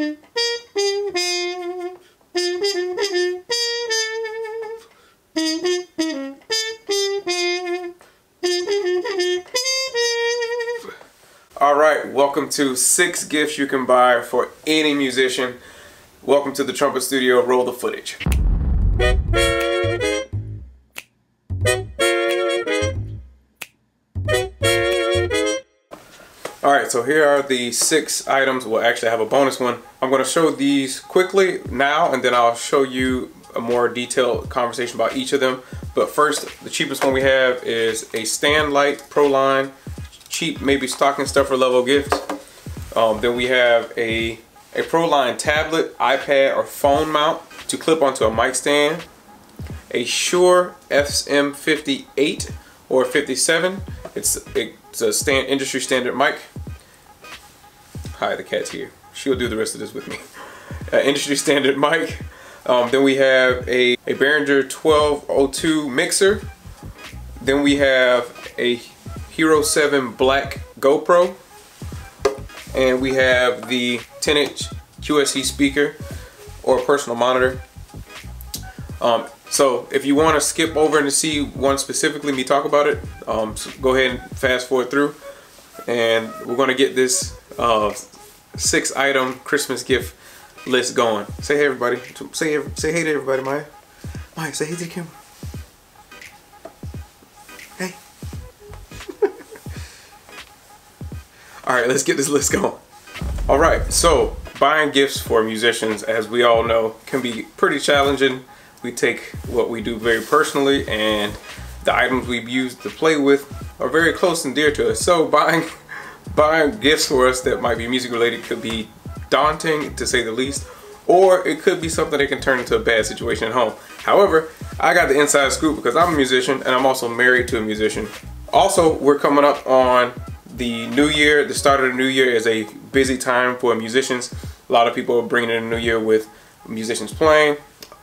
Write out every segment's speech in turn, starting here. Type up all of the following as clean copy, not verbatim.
Alright, welcome to 6 gifts you can buy for any musician. Welcome to the Trumpet Studio. Roll the footage. Alright, so here are the 6 items. We'll actually have a bonus one. I'm going to show these quickly now, and then I'll show you a more detailed conversation about each of them. But first, the cheapest one we have is a stand light Pro Line. Cheap, maybe stocking stuffer level gift. Then we have a Pro Line tablet, iPad, or phone mount to clip onto a mic stand. A Shure SM58 or 57. It's a industry standard mic. Hi, the cat's here. She'll do the rest of this with me. Industry standard mic. Then we have a Behringer 1202 mixer. Then we have a Hero 7 black GoPro, and we have the 10-inch QSC speaker or personal monitor. So if you want to skip over and see one specifically, me talk about it, so go ahead and fast forward through, and we're going to get this 6-item Christmas gift list going. Say hey everybody. Say hey to everybody, Maya. Maya, say hey to the camera. Hey. Alright, let's get this list going. Alright, so buying gifts for musicians, as we all know, can be pretty challenging. We take what we do very personally, and the items we've used to play with are very close and dear to us. So buying gifts for us that might be music related could be daunting, to say the least, or it could be something that can turn into a bad situation at home. However, I got the inside scoop because I'm a musician and I'm also married to a musician. Also, we're coming up on the new year. The start of the new year is a busy time for musicians. A lot of people are bringing in the new year with musicians playing,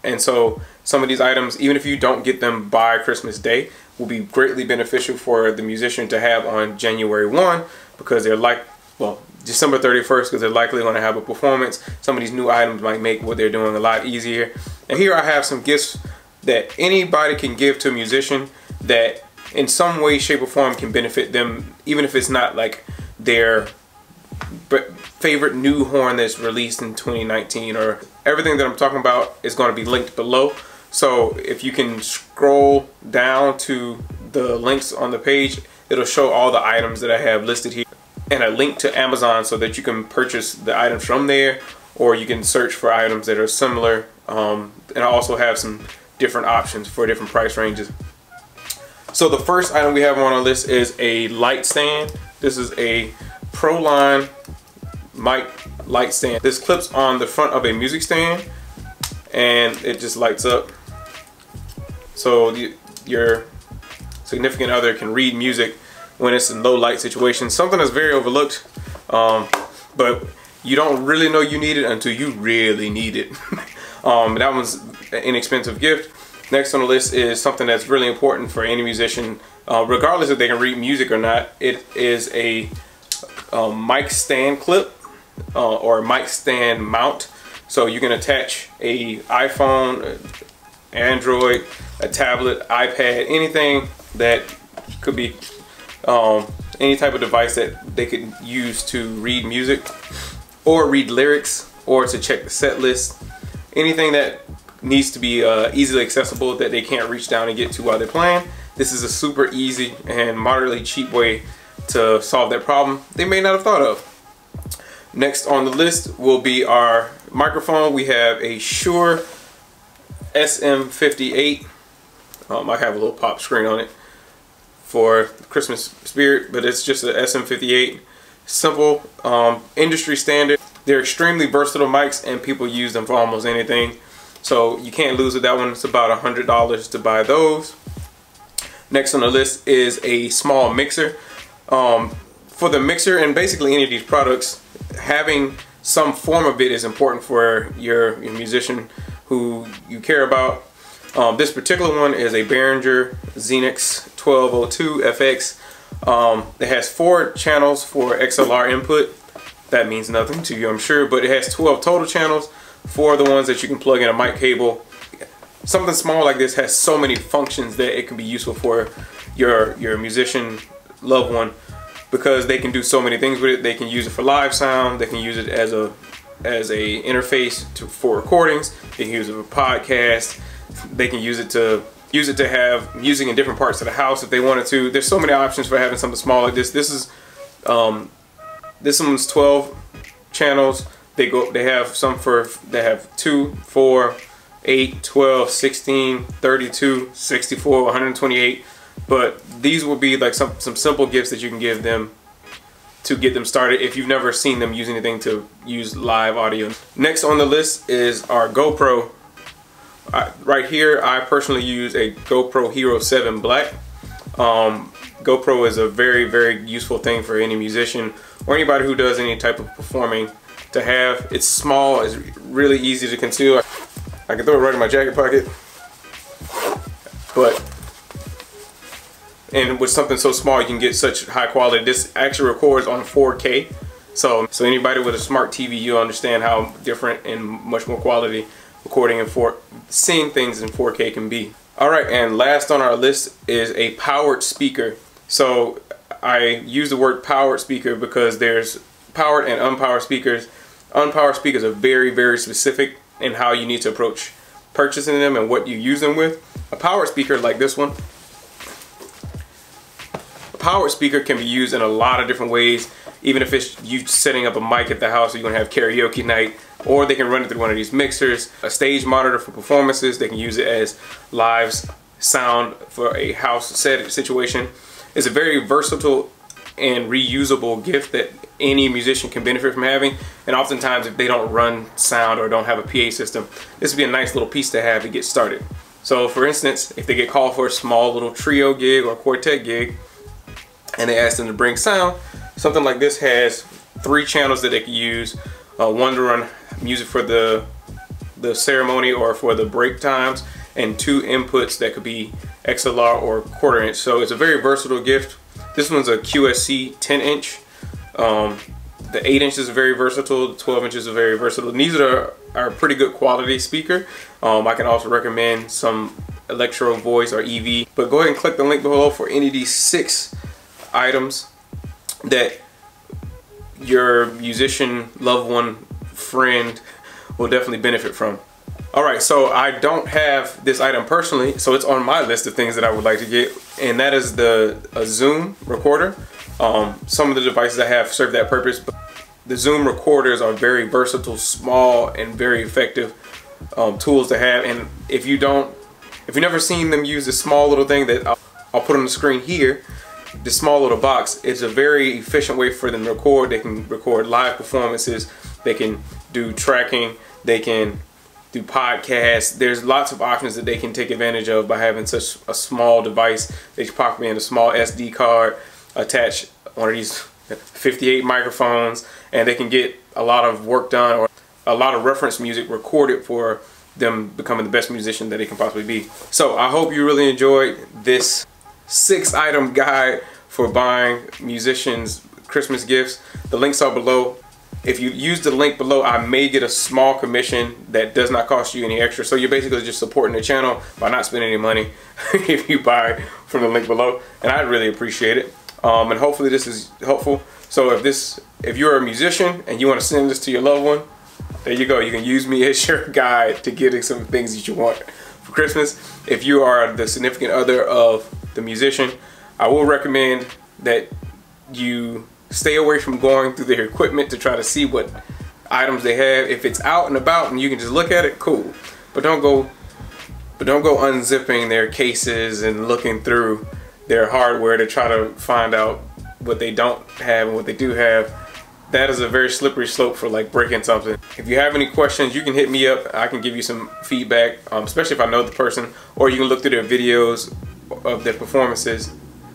and so some of these items, even if you don't get them by Christmas Day, will be greatly beneficial for the musician to have on January 1, because they're December 31st, because they're likely going to have a performance. Some of these new items might make what they're doing a lot easier. And here I have some gifts that anybody can give to a musician that in some way, shape, or form can benefit them, even if it's not like their favorite new horn that's released in 2019. Or everything that I'm talking about is going to be linked below. So if you can scroll down to the links on the page, it'll show all the items that I have listed here, and a link to Amazon so that you can purchase the items from there, or you can search for items that are similar. And I also have some different options for different price ranges. So the first item we have on our list is a light stand. This is a Pro Line mic light stand. This clips on the front of a music stand, and it just lights up. So your significant other can read music when it's in low light situations. Something that's very overlooked, but you don't really know you need it until you really need it. That one's an inexpensive gift. Next on the list is something that's really important for any musician, regardless if they can read music or not. It is a mic stand clip or mic stand mount. So you can attach a iPhone, Android, a tablet, iPad, anything that could be any type of device that they could use to read music or read lyrics or to check the set list. Anything that needs to be easily accessible that they can't reach down and get to while they're playing. This is a super easy and moderately cheap way to solve that problem they may not have thought of. Next on the list will be our microphone. We have a Shure SM58. I have a little pop screen on it for Christmas spirit, but it's just an SM58. Simple, industry standard. They're extremely versatile mics, and people use them for almost anything. So you can't lose with that one. It's about $100 to buy those. Next on the list is a small mixer. For the mixer and basically any of these products, having some form of it is important for your musician who you care about. This particular one is a Behringer Xenyx 1202 FX. It has 4 channels for XLR input, that means nothing to you, I'm sure, but it has 12 total channels, 4 of the ones that you can plug in a mic cable. Something small like this has so many functions that it can be useful for your musician loved one, because they can do so many things with it. They can use it for live sound, they can use it as a interface for recordings, they can use it for podcasts, they can use it to have music in different parts of the house if they wanted to. There's so many options for having something small like this. This one's 12 channels. They have 2, 4, 8, 12, 16, 32, 64, 128. But these will be like some simple gifts that you can give them to get them started if you've never seen them use anything to use live audio. Next on the list is our GoPro. Right here, I personally use a GoPro Hero 7 Black. GoPro is a very, very useful thing for any musician or anybody who does any type of performing to have. It's small, it's really easy to conceal. I can throw it right in my jacket pocket. And with something so small, you can get such high quality. This actually records on 4K. So anybody with a smart TV, you'll understand how different and much more quality recording and seeing things in 4K can be. All right, and last on our list is a powered speaker. So I use the word powered speaker because there's powered and unpowered speakers. Unpowered speakers are very, very specific in how you need to approach purchasing them and what you use them with. A powered speaker like this one, a powered speaker can be used in a lot of different ways, even if it's you setting up a mic at the house, or you're gonna have karaoke night, or they can run it through one of these mixers, a stage monitor for performances. They can use it as live sound for a house set situation. It's a very versatile and reusable gift that any musician can benefit from having. And oftentimes, if they don't run sound or don't have a PA system, this would be a nice little piece to have to get started. So for instance, if they get called for a small little trio gig or quartet gig and they ask them to bring sound, something like this has 3 channels that they can use. One to run music for the ceremony or for the break times, and 2 inputs that could be XLR or 1/4 inch. So it's a very versatile gift. This one's a QSC 10-inch. The 8-inch is very versatile. The 12-inch is very versatile. And these are a pretty good quality speaker. I can also recommend some Electro Voice or EV. But go ahead and click the link below for any of these 6 items that your musician, loved one, friend will definitely benefit from. Alright, so I don't have this item personally, so it's on my list of things that I would like to get, and that is a Zoom recorder. Some of the devices I have serve that purpose, but the Zoom recorders are very versatile, small, and very effective tools to have. And if you've never seen them use this small little thing that I'll put on the screen here, this small little box, it's a very efficient way for them to record. They can record live performances, they can do tracking, they can do podcasts. There's lots of options that they can take advantage of by having such a small device. They can pop in a small SD card, attach one of these 58 microphones, and they can get a lot of work done or a lot of reference music recorded for them becoming the best musician that they can possibly be. So I hope you really enjoyed this 6-item guide for buying musicians Christmas gifts. The links are below. If you use the link below, I may get a small commission that does not cost you any extra. So you're basically just supporting the channel by not spending any money if you buy from the link below, and I'd really appreciate it. And hopefully this is helpful. So if you're a musician and you want to send this to your loved one, there you go. You can use me as your guide to getting some things that you want for Christmas. If you are the significant other of the musician, I will recommend that you stay away from going through their equipment to try to see what items they have. If it's out and about and you can just look at it, cool. But don't go unzipping their cases and looking through their hardware to try to find out what they don't have and what they do have. That is a very slippery slope for like breaking something. If you have any questions, you can hit me up. I can give you some feedback, especially if I know the person, or you can look through their videos of their performances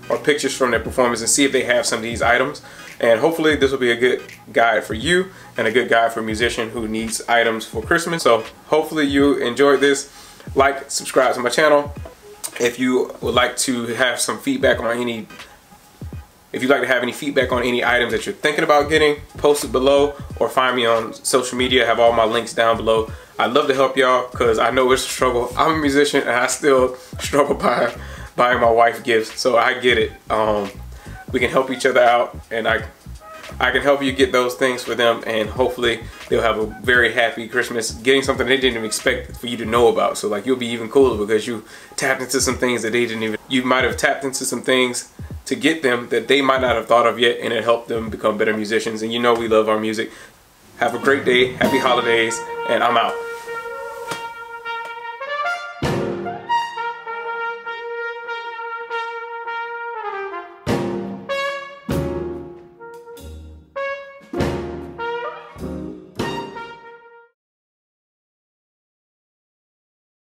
or pictures from their performance and see if they have some of these items. And hopefully this will be a good guide for you and a good guide for a musician who needs items for Christmas. So hopefully you enjoyed this. Like, subscribe to my channel. If you would like to have some feedback on any If you'd like to have any feedback on any items that you're thinking about getting, post it below or find me on social media. I have all my links down below. I'd love to help y'all because I know it's a struggle. I'm a musician and I still struggle buying my wife gifts, so I get it. We can help each other out, and I can help you get those things for them, and hopefully they'll have a very happy Christmas getting something they didn't even expect for you to know about. So like, you'll be even cooler because you tapped into some things that they didn't even, you might have tapped into some things to get them that they might not have thought of yet, and it helped them become better musicians. And you know we love our music. Have a great day, happy holidays, and I'm out.